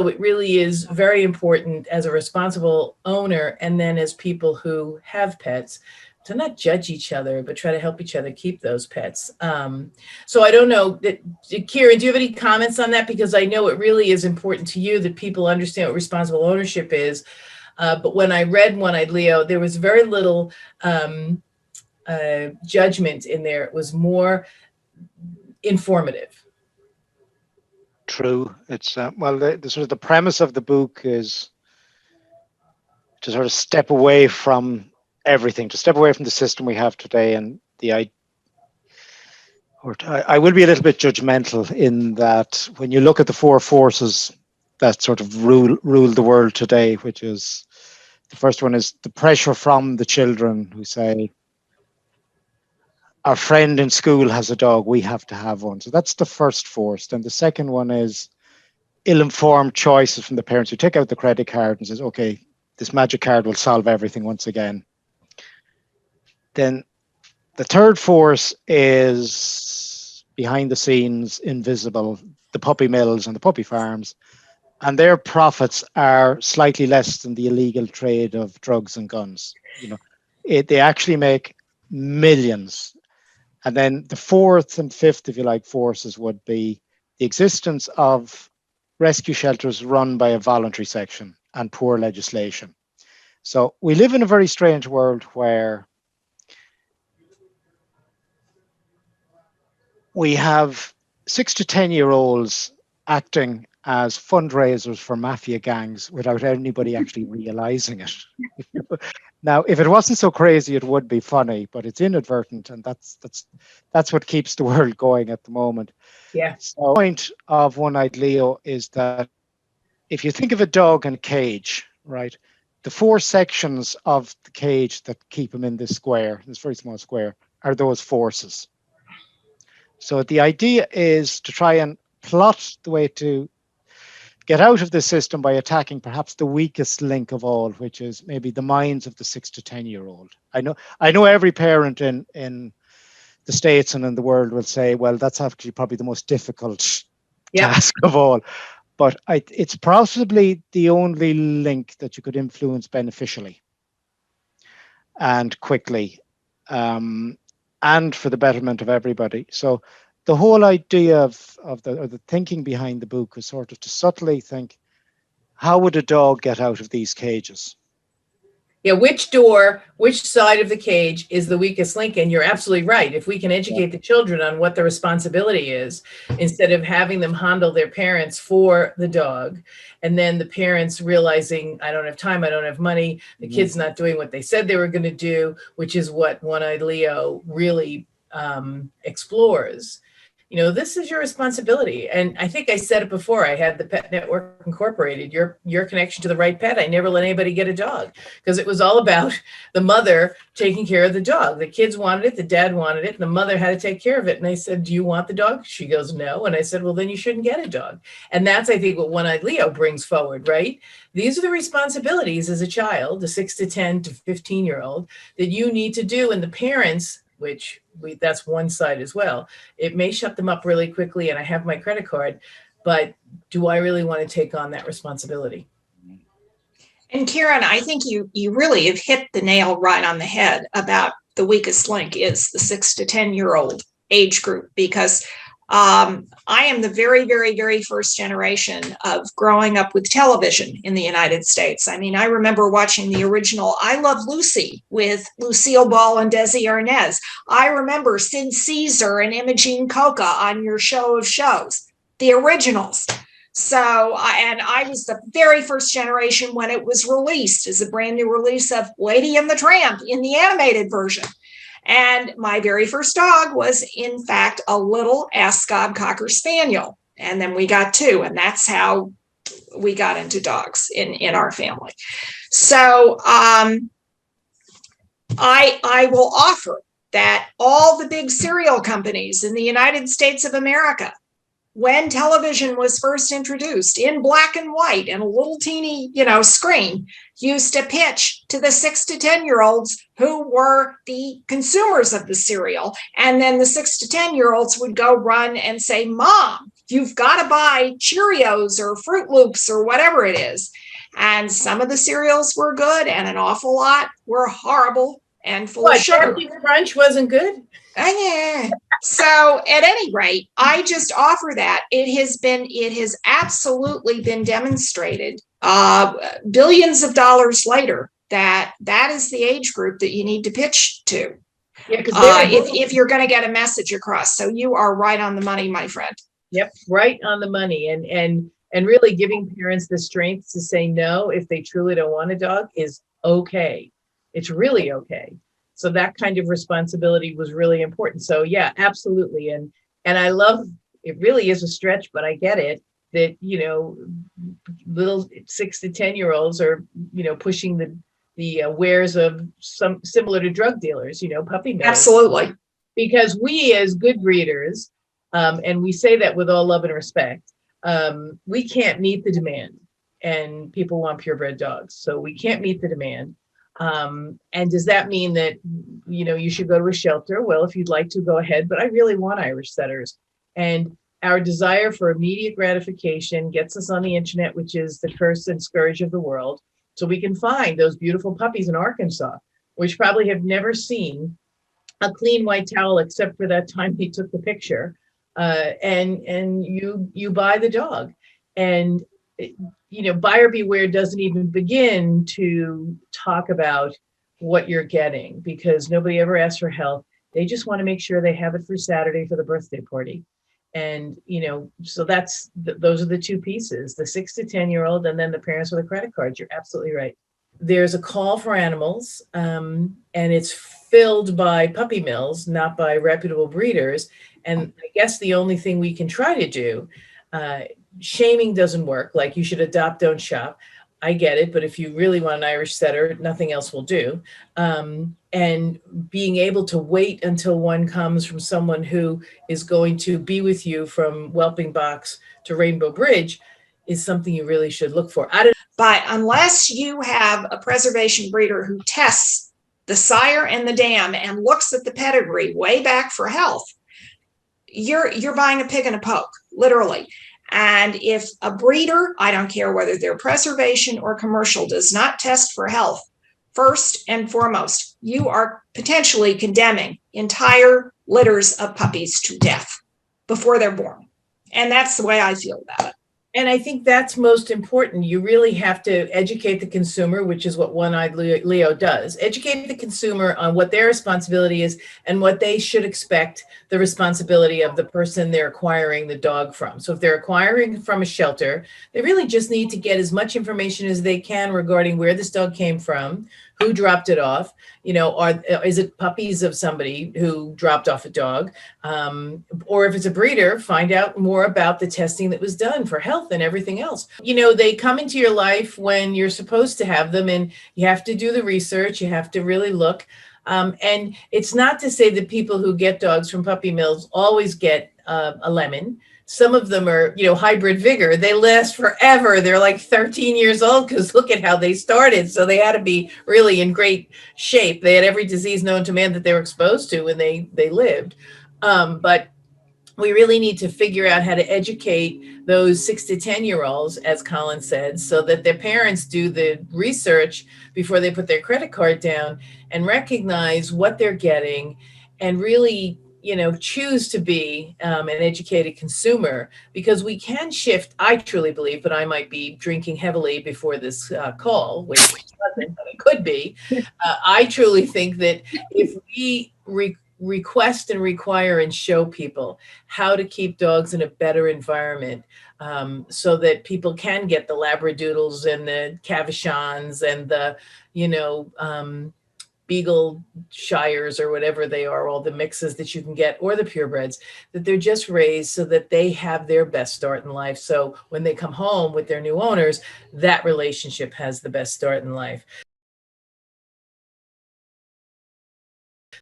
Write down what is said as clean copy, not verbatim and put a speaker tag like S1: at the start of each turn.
S1: it really is very important as a responsible owner and then as people who have pets to not judge each other, but try to help each other keep those pets. So I don't know, Kieran, do you have any comments on that? Because I know it really is important to you that people understand what responsible ownership is. But when I read One-Eyed Leo, there was very little judgment in there. It was more informative.
S2: True. It's well, the sort of the premise of the book is to sort of step away from everything, to step away from the system we have today, and I will be a little bit judgmental in that when you look at the four forces that sort of rule the world today, which is the first one is the pressure from the children who say, our friend in school has a dog, we have to have one. So that's the first force. Then the second one is ill-informed choices from the parents who take out the credit card and says, okay, this magic card will solve everything once again. Then the third force is behind the scenes, invisible, the puppy mills and the puppy farms, and their profits are slightly less than the illegal trade of drugs and guns. They actually make millions. And then the fourth and fifth, if you like, forces would be the existence of rescue shelters run by a voluntary section and poor legislation. So we live in a very strange world where we have 6 to 10-year-olds acting as fundraisers for mafia gangs without anybody actually realizing it. Now, if it wasn't so crazy, it would be funny, but it's inadvertent, and that's what keeps the world going at the moment.
S1: Yeah.
S2: So the point of One-Eyed Leo is that if you think of a dog in a cage, right, the four sections of the cage that keep him in this square, this very small square, are those forces. So the idea is to try and plot the way to get out of the system by attacking perhaps the weakest link of all, which is maybe the minds of the 6 to 10-year-old. I know every parent in the States and in the world will say, well, that's actually probably the most difficult task of all. But it's possibly the only link that you could influence beneficially and quickly, and for the betterment of everybody. So the whole idea of the thinking behind the book is sort of to subtly think, how would a dog get out of these cages?
S1: Yeah, which side of the cage is the weakest link? And you're absolutely right. If we can educate the children on what the responsibility is, instead of having them handle their parents for the dog, and then the parents realizing, I don't have time, I don't have money, the kid's not doing what they said they were going to do, which is what One-Eyed Leo really explores. This is your responsibility. And I think I said it before, I had the Pet Network Incorporated, your connection to the right pet. I never let anybody get a dog because it was all about the mother taking care of the dog. The kids wanted it, the dad wanted it, and the mother had to take care of it. And I said, do you want the dog? She goes, no. And I said, well, then you shouldn't get a dog. And that's, I think, what One-Eyed Leo brings forward, right? These are the responsibilities as a child, a 6 to 10 to 15-year-old, that you need to do. And the parents, that's one side as well. It may shut them up really quickly, and I have my credit card, but do I really want to take on that responsibility?
S3: And Kieran, I think you really have hit the nail right on the head about the weakest link is the 6 to 10-year-old age group, because I am the very, very, very first generation of growing up with television in the United States. I mean, I remember watching the original I Love Lucy with Lucille Ball and Desi Arnaz. I remember Sid Caesar and Imogene Coca on your show of shows, the originals. So, and I was the very first generation when it was released as a brand new release of Lady and the Tramp in the animated version. And my very first dog was, in fact, a little Ascot Cocker Spaniel. And then we got two, and that's how we got into dogs in our family. So I will offer that all the big cereal companies in the United States of America, when television was first introduced in black and white and a little teeny, screen, used to pitch to the 6 to 10-year-olds who were the consumers of the cereal. And then the 6 to 10-year-olds would go run and say, Mom, you've got to buy Cheerios or Fruit Loops or whatever it is. And some of the cereals were good and an awful lot were horrible and full of sugar.
S1: Captain Crunch wasn't good?
S3: So at any rate, I just offer that. It has absolutely been demonstrated billions of dollars later that is the age group that you need to pitch to.
S1: Yeah, because
S3: if you're going to get a message across. So you are right on the money, my friend.
S1: Yep, right on the money. And really giving parents the strength to say no if they truly don't want a dog is okay. It's really okay. So that kind of responsibility was really important. So yeah, absolutely. And I love, it really is a stretch, but I get it, that, you know, little 6 to 10-year-olds are, you know, pushing the wares of some similar to drug dealers, you know, puppy mills.
S3: Absolutely.
S1: Because we as good breeders, and we say that with all love and respect, we can't meet the demand, and people want purebred dogs. So we can't meet the demand. And does that mean that, you know, you should go to a shelter? Well, if you'd like to, go ahead, but I really want Irish setters. And our desire for immediate gratification gets us on the internet, which is the curse and scourge of the world. So we can find those beautiful puppies in Arkansas, which probably have never seen a clean white towel except for that time he took the picture. And you buy the dog, and you know, buyer beware doesn't even begin to talk about what you're getting, because nobody ever asks for help. They just want to make sure they have it for Saturday for the birthday party. And, you know, so that's those are the two pieces, the 6 to 10-year-old and then the parents with a credit card. You're absolutely right. There's a call for animals, and it's filled by puppy mills, not by reputable breeders. And I guess the only thing we can try to do, shaming doesn't work. Like, you should adopt, don't shop. I get it. But if you really want an Irish setter, nothing else will do. And being able to wait until one comes from someone who is going to be with you from Whelping Box to Rainbow Bridge is something you really should look for.
S3: But unless you have a preservation breeder who tests the sire and the dam and looks at the pedigree way back for health, you're buying a pig in a poke, literally. And if a breeder, I don't care whether they're preservation or commercial, does not test for health, first and foremost, you are potentially condemning entire litters of puppies to death before they're born. And that's the way I feel about it.
S1: And I think that's most important. You really have to educate the consumer, which is what One-Eyed Leo does. Educate the consumer on what their responsibility is and what they should expect the responsibility of the person they're acquiring the dog from. So if they're acquiring from a shelter, they really just need to get as much information as they can regarding where this dog came from, who dropped it off, you know, is it puppies of somebody who dropped off a dog? Or if it's a breeder, find out more about the testing that was done for health and everything else. You know, they come into your life when you're supposed to have them, and you have to do the research. You have to really look. And it's not to say that people who get dogs from puppy mills always get a lemon. Some of them are, you know, hybrid vigor. They last forever. They're like 13 years old because look at how they started. So they had to be really in great shape. They had every disease known to man that they were exposed to when they lived. But we really need to figure out how to educate those 6 to 10-year-olds, as Colin said, so that their parents do the research before they put their credit card down and recognize what they're getting and really, you know, choose to be an educated consumer, because we can shift. I truly believe, but I might be drinking heavily before this call, which doesn't, but it could be. I truly think that if we request and require and show people how to keep dogs in a better environment, so that people can get the Labradoodles and the Cavachons and the, you know, Beagle Shires or whatever they are, all the mixes that you can get, or the purebreds, that they're just raised so that they have their best start in life. So when they come home with their new owners, that relationship has the best start in life.